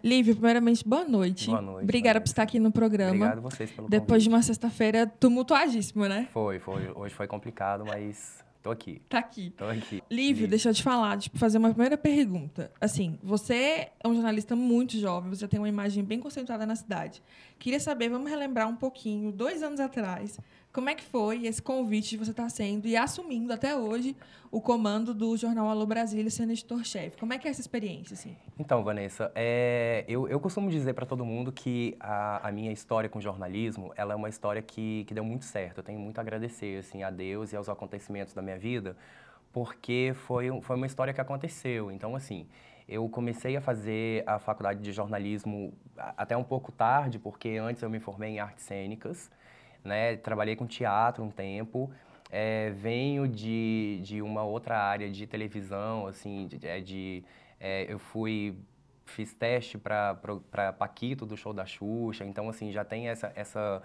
Lívia, primeiramente, boa noite. Boa noite. Obrigada por estar aqui no programa. Obrigado a vocês pelo Depois de convite. uma sexta-feira tumultuadíssima, né? Foi. Hoje foi complicado, mas tô aqui. Tá aqui. Tô aqui. Lívia, deixa eu te falar, fazer uma primeira pergunta. Assim, você é um jornalista muito jovem, você tem uma imagem bem concentrada na cidade. Queria saber, vamos relembrar um pouquinho, 2 anos atrás, como é que foi esse convite de você estar sendo e assumindo até hoje o comando do jornal Alô Brasília, sendo editor-chefe. Como é que é essa experiência, assim? Então, Vanessa, eu costumo dizer para todo mundo que a minha história com jornalismo, ela é uma história que deu muito certo. Eu tenho muito a agradecer, assim, a Deus e aos acontecimentos da minha vida, porque foi uma história que aconteceu. Então, assim, eu comecei a fazer a faculdade de jornalismo até um pouco tarde, porque antes eu me formei em artes cênicas, né? Trabalhei com teatro um tempo. Venho de uma outra área de televisão, assim, eu fiz teste para Paquito do Show da Xuxa, então assim, já tem essa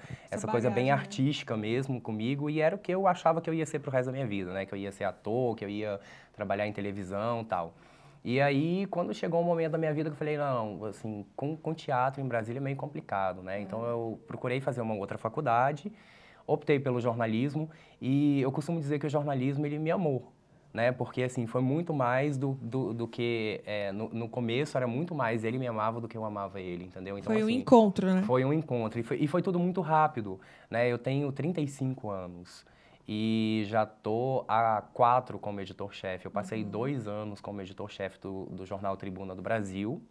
coisa bem bagagem, né? artística mesmo comigo, e era o que eu achava que eu ia ser pro resto da minha vida, né? Que eu ia ser ator, que eu ia trabalhar em televisão e tal. E aí, quando chegou um momento da minha vida que eu falei, não, assim, com teatro em Brasília é meio complicado, né? Então eu procurei fazer uma outra faculdade, optei pelo jornalismo, e eu costumo dizer que o jornalismo, ele me amou, né? Porque, assim, foi muito mais do que... no começo, era muito mais ele me amava do que eu amava ele, entendeu? Então, Foi um assim, encontro, né? foi um encontro. E foi tudo muito rápido, né? Eu tenho 35 anos e já tô há 4 como editor-chefe. Eu passei 2 anos como editor-chefe do jornal Tribuna do Brasil.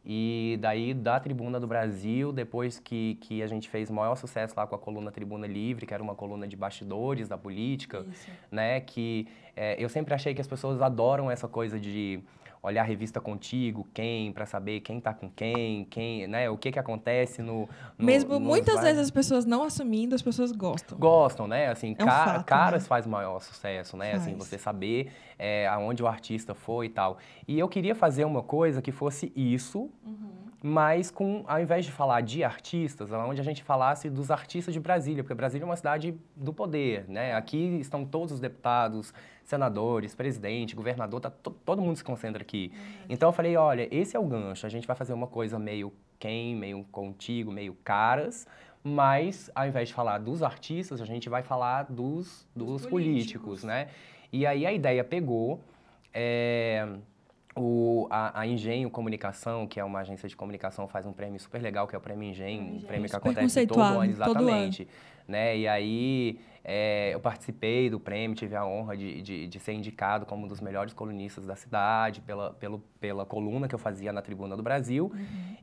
E daí, da Tribuna do Brasil, depois que a gente fez o maior sucesso lá com a coluna Tribuna Livre, que era uma coluna de bastidores da política, Isso. né? Eu sempre achei que as pessoas adoram essa coisa de olhar a revista Contigo, para saber quem tá com quem, né? O que acontece Mesmo nos muitas vezes vários... as pessoas não assumindo, as pessoas gostam. Gostam, né? Assim, É um fato, caras né? faz maior sucesso, né? Assim, Faz. você saber aonde o artista foi e tal. E eu queria fazer uma coisa que fosse isso, mas ao invés de falar de artistas, onde a gente falasse dos artistas de Brasília, porque Brasília é uma cidade do poder, né? Aqui estão todos os deputados, senadores, presidente, governador, todo mundo se concentra aqui. Então eu falei, olha, esse é o gancho, a gente vai fazer uma coisa meio meio Contigo, meio caras, mas ao invés de falar dos artistas, a gente vai falar dos políticos, né? E aí a ideia pegou. A Engenho Comunicação, que é uma agência de comunicação, faz um prêmio super legal, que é o Prêmio Engenho, um prêmio que super acontece todo ano, conceituado, todo ano. exatamente. Né? E aí eu participei do prêmio, tive a honra de ser indicado como um dos melhores colunistas da cidade, pela coluna que eu fazia na Tribuna do Brasil.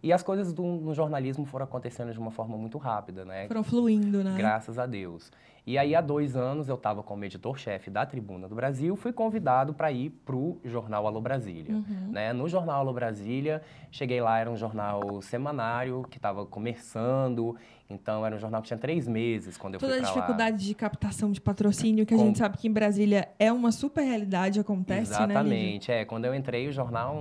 E as coisas no jornalismo foram acontecendo de uma forma muito rápida, né? Foram fluindo, né? Graças a Deus. E aí, há 2 anos, eu estava como editor-chefe da Tribuna do Brasil, fui convidado para ir para o Jornal Alô Brasília. Né? No Jornal Alô Brasília, cheguei lá, era um jornal semanário, que estava começando, então era um jornal que tinha 3 meses quando eu fui Toda a para lá. dificuldade de captação de patrocínio, que a gente sabe que em Brasília é uma super realidade, acontece, né, Lívia? Exatamente, quando eu entrei, o jornal,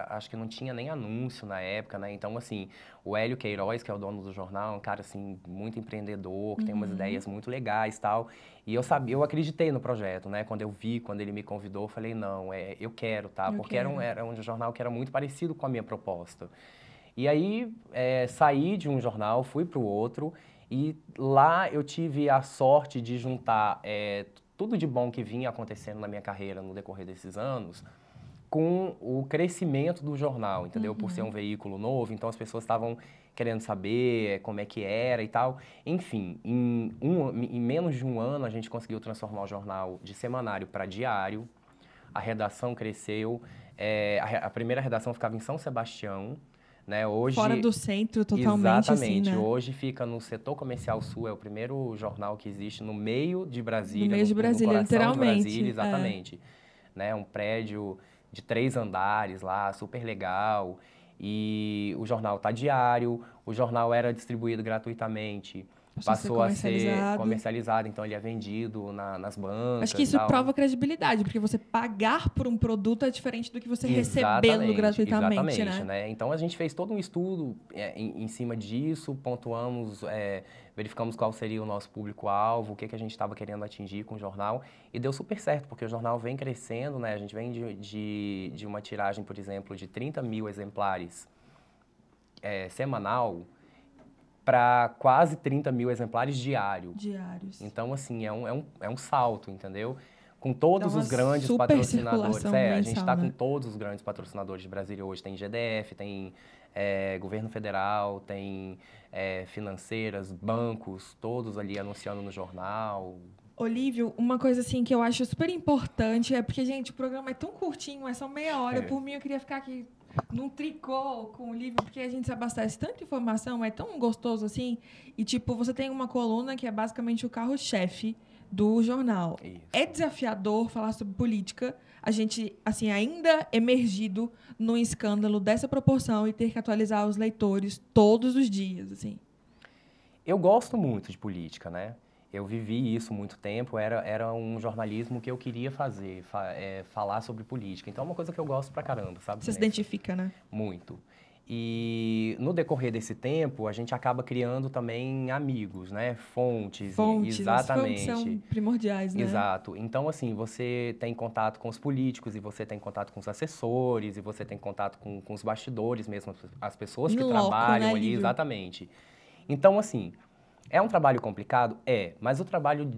acho que não tinha nem anúncio na época, né? Então, assim, o Hélio Queiroz, que é o dono do jornal, é um cara, assim, muito empreendedor, que tem umas ideias muito legais e tal. E eu acreditei no projeto, né? Quando ele me convidou, eu falei, não, eu quero, tá? Porque era um jornal que era muito parecido com a minha proposta. E aí, saí de um jornal, fui para o outro, e lá eu tive a sorte de juntar tudo de bom que vinha acontecendo na minha carreira no decorrer desses anos com o crescimento do jornal, entendeu? Por ser um veículo novo, então as pessoas estavam querendo saber como é que era e tal. Enfim, em menos de um ano a gente conseguiu transformar o jornal de semanário para diário, a redação cresceu, a primeira redação ficava em São Sebastião, né? Hoje, fora do centro, totalmente, exatamente, assim, né? hoje fica no setor comercial sul, é o primeiro jornal que existe no meio de Brasília, No meio de Brasília, no coração de literalmente. Brasília, exatamente. Né? Um prédio de 3 andares lá, super legal. E o jornal tá diário, o jornal era distribuído gratuitamente, passou a ser comercializado, então ele é vendido nas bancas. Acho que isso prova credibilidade, porque você pagar por um produto é diferente do que você recebê-lo gratuitamente, exatamente, né? Então a gente fez todo um estudo em cima disso, pontuamos, verificamos qual seria o nosso público-alvo, o que a gente estava querendo atingir com o jornal, e deu super certo, porque o jornal vem crescendo, né? A gente vem de uma tiragem, por exemplo, de 30 mil exemplares semanal para quase 30 mil exemplares Diários. Então, assim, é um salto, entendeu? Com todos os grandes super patrocinadores. circulação A gente mensal, está né? com todos os grandes patrocinadores de Brasília hoje. Tem GDF, tem governo federal, tem financeiras, bancos, todos ali anunciando no jornal. Olívio, uma coisa assim que eu acho super importante é porque, gente, o programa é tão curtinho, é só meia hora. Por mim, eu queria ficar aqui num tricô com o livro, porque a gente se abastece tanta informação, é tão gostoso assim. E, tipo, você tem uma coluna que é basicamente o carro-chefe do jornal. Isso. É desafiador falar sobre política, a gente, assim, ainda emergido num escândalo dessa proporção e ter que atualizar os leitores todos os dias, assim. Eu gosto muito de política, né? Eu vivi isso muito tempo, era um jornalismo que eu queria fazer, falar sobre política. Então é uma coisa que eu gosto pra caramba, sabe? Você se identifica, né? Muito. E no decorrer desse tempo, a gente acaba criando também amigos, né? Fontes, exatamente. As fontes são primordiais, né? Exato. Então, assim, você tem contato com os políticos, e você tem contato com os assessores, e você tem contato com os bastidores mesmo, as pessoas que trabalham ali, Lívio? exatamente. Então, assim, é um trabalho complicado? Mas o trabalho,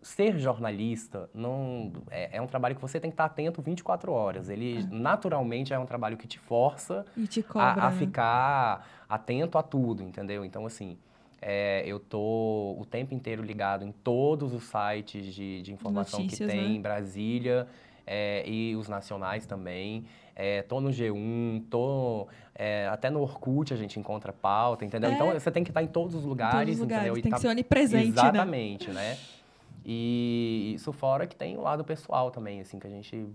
ser jornalista, não, é um trabalho que você tem que estar atento 24 horas. Ele, naturalmente, é um trabalho que te força E te cobra, a ficar atento a tudo, entendeu? Então, assim, eu tô o tempo inteiro ligado em todos os sites de informação Notícias, que tem né? em Brasília, e os nacionais também. Tô no G1, até no Orkut a gente encontra pauta, entendeu? Então você tem que estar em todos os lugares, entendeu? Tem que ser onipresente, exatamente, né? E isso fora que tem o lado pessoal também, assim, que a gente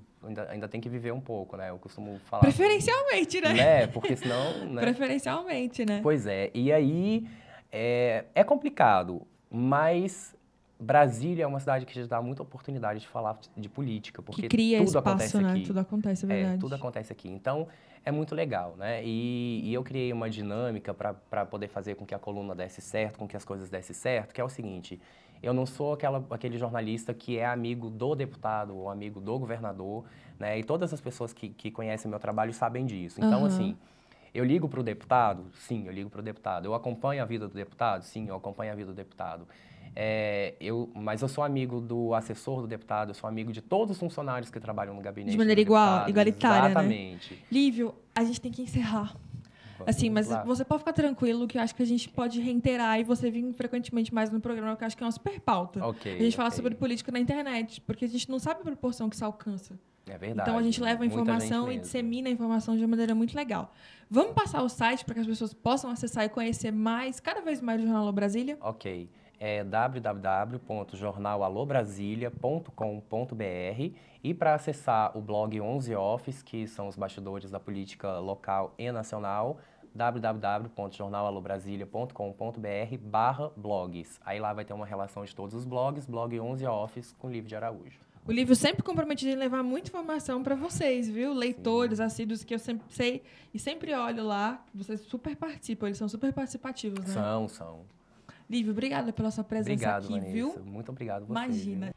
ainda tem que viver um pouco, né? Eu costumo falar... Preferencialmente, né? Né? Porque senão... Né? Preferencialmente, né? Pois é. E aí, é complicado, mas... Brasília é uma cidade que já dá muita oportunidade de falar de política, porque que cria tudo espaço, acontece né? aqui. Tudo acontece, é verdade. Tudo acontece aqui. Então, é muito legal, né? E eu criei uma dinâmica para poder fazer com que a coluna desse certo, com que as coisas dessem certo, que é o seguinte: eu não sou aquele jornalista que é amigo do deputado ou amigo do governador, né? E todas as pessoas que conhecem meu trabalho sabem disso. Então, assim... Eu ligo para o deputado? Sim, eu ligo para o deputado. Eu acompanho a vida do deputado? Sim, eu acompanho a vida do deputado. Mas eu sou amigo do assessor do deputado, eu sou amigo de todos os funcionários que trabalham no gabinete de maneira igualitária, exatamente. Né? Lívio, a gente tem que encerrar. Assim, mas você pode ficar tranquilo que eu acho que a gente pode reiterar e você vir frequentemente mais no programa, que eu acho que é uma super pauta. A gente fala sobre política na internet, porque a gente não sabe a proporção que isso alcança. É verdade. Então, a gente leva a informação e dissemina a informação de uma maneira muito legal. Vamos passar o site para que as pessoas possam acessar e conhecer cada vez mais o Jornal Alô Brasília? Ok. É www.jornalalobbrasilia.com.br e para acessar o blog 11 Office, que são os bastidores da política local e nacional, www.jornalalobbrasilia.com.br/blogs. Aí lá vai ter uma relação de todos os blogs, blog 11 Office com Lívio de Araújo. O Lívio sempre comprometido em levar muita informação para vocês, viu? Leitores, assíduos, que eu sempre sei e sempre olho lá. Vocês super participam, eles são super participativos, né? São. Lívio, obrigada pela sua presença aqui, Vanessa. viu? Muito obrigado você. Imagina. Viu?